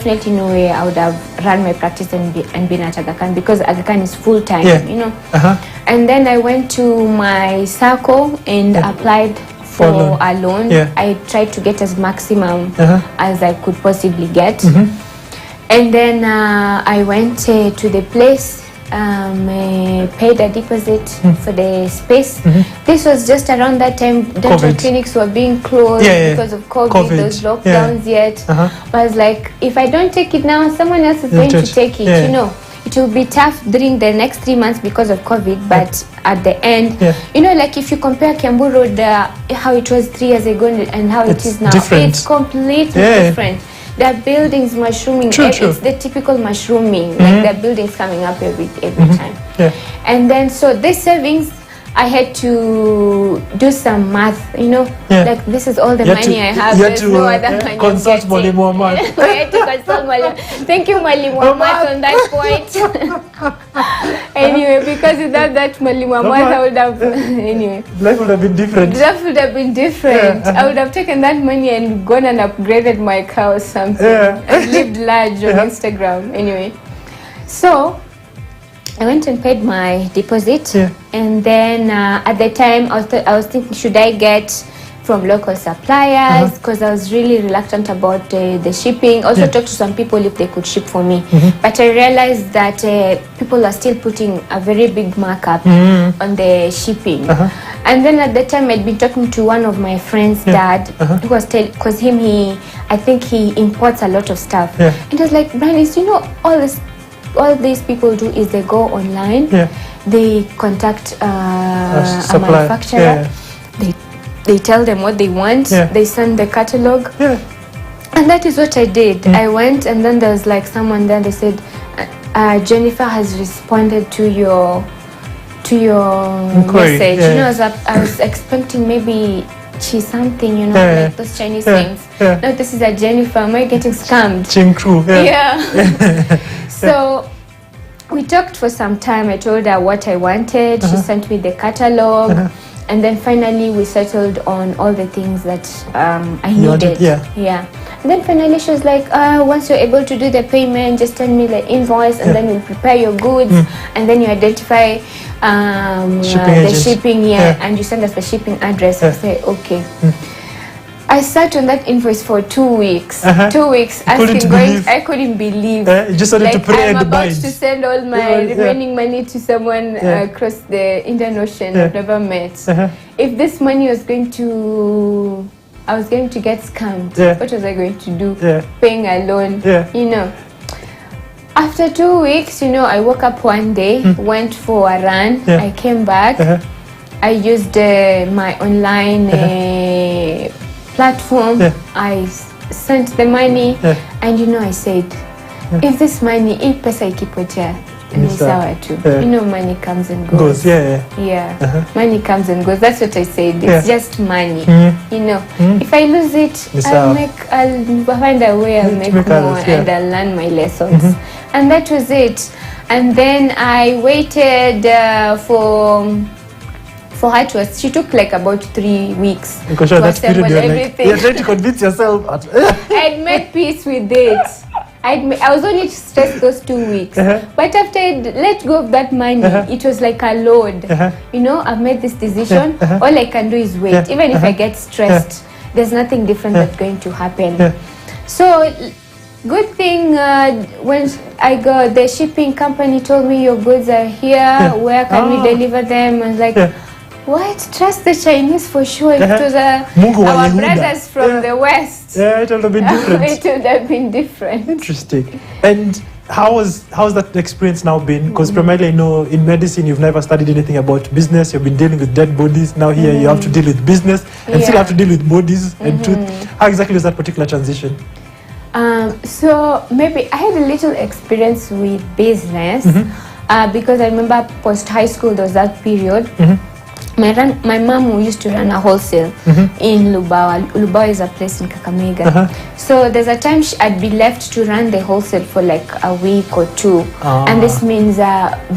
definitely no way I would have run my practice and been at Aga Khan, because Aga Khan is full time, you know. And then I went to my circle and applied for a loan. I tried to get as maximum as I could possibly get. And then I went to the place, paid a deposit for the space. This was just around that time dental clinics were being closed because of COVID. Those lockdowns yet. But I was like, if I don't take it now, someone else is going to take it, you know. It will be tough during the next 3 months because of COVID, but at the end, you know, like if you compare Kiambu Road, how it was 3 years ago and how it is now, it's completely different. There are buildings mushrooming. It's the typical mushrooming, like there are buildings coming up every time. And then, so this savings, I had to do some math, you know, like this is all the money I have. There's no other money. Consult Mwalimu Muhammad. I had to consult Mwalimu. Thank you, Mwalimu Muhammad, on that point. Anyway, because without that Mwalimu Muhammad, I would have, anyway. Life would have been different. Life would have been different. I would have taken that money and gone and upgraded my car or something. And lived large on Instagram. Anyway, so I went and paid my deposit, and then at the time I was thinking, should I get from local suppliers, because I was really reluctant about the shipping. Also talked to some people if they could ship for me, but I realized that people are still putting a very big markup on the shipping. And then at the time I'd been talking to one of my friends' dad, who was because I think he imports a lot of stuff, and he was like, Brannis, you know, all these people do is they go online, they contact a manufacturer, they tell them what they want, they send the catalog, and that is what I did. I went, and then there was like someone there, they said, Jennifer has responded to your message. You know, I was expecting maybe she's something, you know, like those Chinese names. No, this is a Jennifer. Am I getting scammed? So we talked for some time. I told her what I wanted. She sent me the catalog, and then finally we settled on all the things that I needed. And then finally she was like, once you're able to do the payment, just send me the invoice, and then we'll prepare your goods, and then you identify the shipping, and you send us the shipping address. I say, okay. I sat on that invoice for 2 weeks. 2 weeks asking, I couldn't believe. Just wanted to pray I'm and about to send all my remaining money to someone across the Indian Ocean I've never met. If this money was going to, I was going to get scammed, what was I going to do? Paying a loan, you know. After 2 weeks, you know, I woke up one day, went for a run, I came back, I used my online platform, I sent the money, and you know, I said, if this money, if pesa ikipotea, ni sawa tu. You know, money comes and goes. Money comes and goes. That's what I said. It's just money. You know, if I lose it, I'll find a way. I'll make more, and I'll learn my lessons. And that was it. And then I waited for her to, she took like about 3 weeks because to assemble everything. You're trying to convince yourself. I'd made peace with it. I was only stressed those 2 weeks. But after I let go of that money, it was like a load. You know, I've made this decision. All I can do is wait. Even if I get stressed, there's nothing different that's going to happen. So, good thing when I got the shipping company told me your goods are here. Where can we deliver them? I was like, what? Trust the Chinese for sure. It was our brothers from the West. It would have been different. It would have been different. Interesting. And how's that experience now been? Because primarily I know in medicine you've never studied anything about business. You've been dealing with dead bodies. Now here you have to deal with business and still have to deal with bodies and truth. How exactly was that particular transition? So maybe I had a little experience with business because I remember post high school there was that period. My mom used to run a wholesale in Lubawa. Lubawa is a place in Kakamega. So there's a time I'd be left to run the wholesale for like a week or two. And this means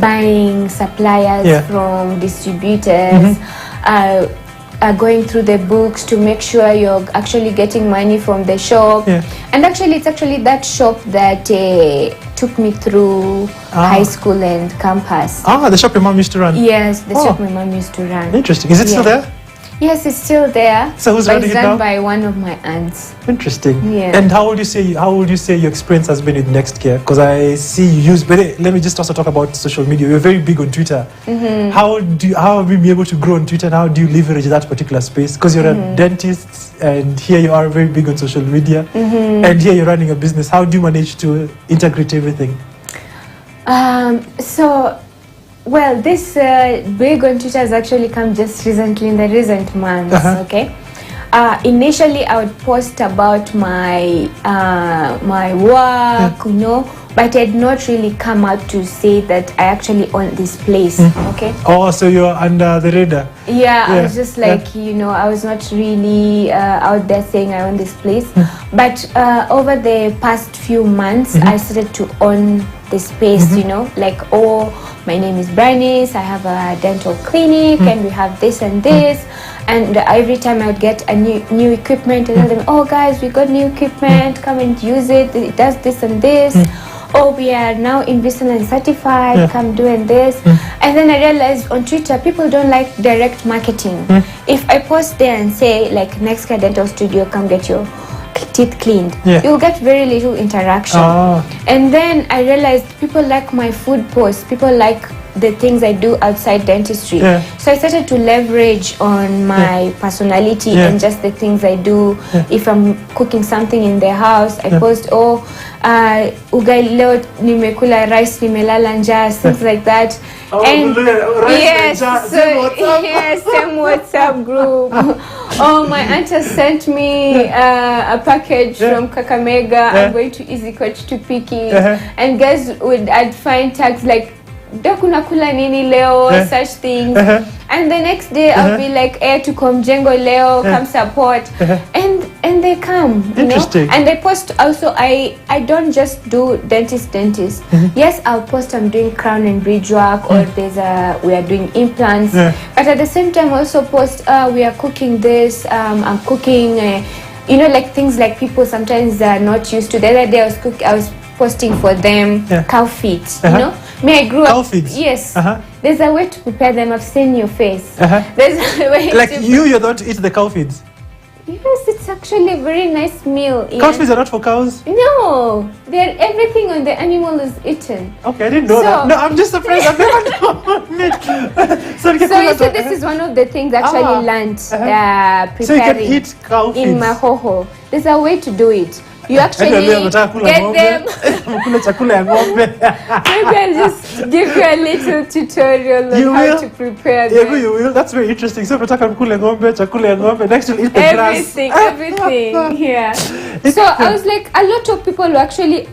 buying suppliers from distributors, going through the books to make sure you're actually getting money from the shop. And actually, it's actually that shop that took me through high school and campus. The shop your mom used to run? Yes, the shop my mom used to run. Interesting. Is it still there? Yes, it's still there. So who's running it now? It's run by one of my aunts. Interesting. Yeah. And how would you say your experience has been with Nextcare? Because I see you use. But let me just also talk about social media. You're very big on Twitter. How have you been able to grow on Twitter? And how do you leverage that particular space? Because you're a dentist, and here you are very big on social media, and here you're running a business. How do you manage to integrate everything? Well, this big on Twitter has actually come just recently in the recent months. Okay. Initially, I would post about my my work, you know, but I'd not really come out to say that I actually own this place. Okay. Oh, so you're under the radar. Yeah, I was just like, you know, I was not really out there saying I own this place. But over the past few months, I started to own the space, you know, like, oh, my name is Bernice, I have a dental clinic, and we have this and this. And every time I would get a new equipment, I tell them, oh guys, we got new equipment, come and use it, it does this and this. Oh, we are now Invisalign certified, come doing this. And then I realized on Twitter, people don't like direct marketing. If I post there and say, like, Nextcare Dental Studio, come get your teeth cleaned, you'll get very little interaction. And then I realized people like my food posts, people like the things I do outside dentistry. So I started to leverage on my personality and just the things I do. If I'm cooking something in the house, I post, oh, ugali leo nimekula rice nimelala njaa, things like that. And yes, same WhatsApp group. Oh, my aunt has sent me a package from Kakamega. I'm going to Easy Coach to pick it. And guys I'd find tags like Dakunakula nini leo, such things. And the next day I'll be like, to Komjengo leo, come support. And they come, you know. And I post also, I don't just do dentist. Yes, I'll post I'm doing crown and bridge work, or we are doing implants. But at the same time also post, we are cooking this, I'm cooking, you know, like things like people sometimes are not used to. The other day I was posting for them cow feet, you know. I grew up. Yes. There's a way to prepare them. I've seen your face. There's a way. Like you don't eat the cow feeds. Yes, it's actually a very nice meal. Cow feeds are not for cows? No, everything on the animal is eaten. Okay, I didn't know that. No, I'm just surprised. I've never known it. So you see, this is one of the things I actually learned preparing. So you can eat cow feeds in my hoho. There's a way to do it. You actually get them. Maybe I'll just give you a little tutorial on how to prepare them. You will. That's very interesting. So next you'll eat the grass. Everything, yeah. So I was like, a lot of people who actually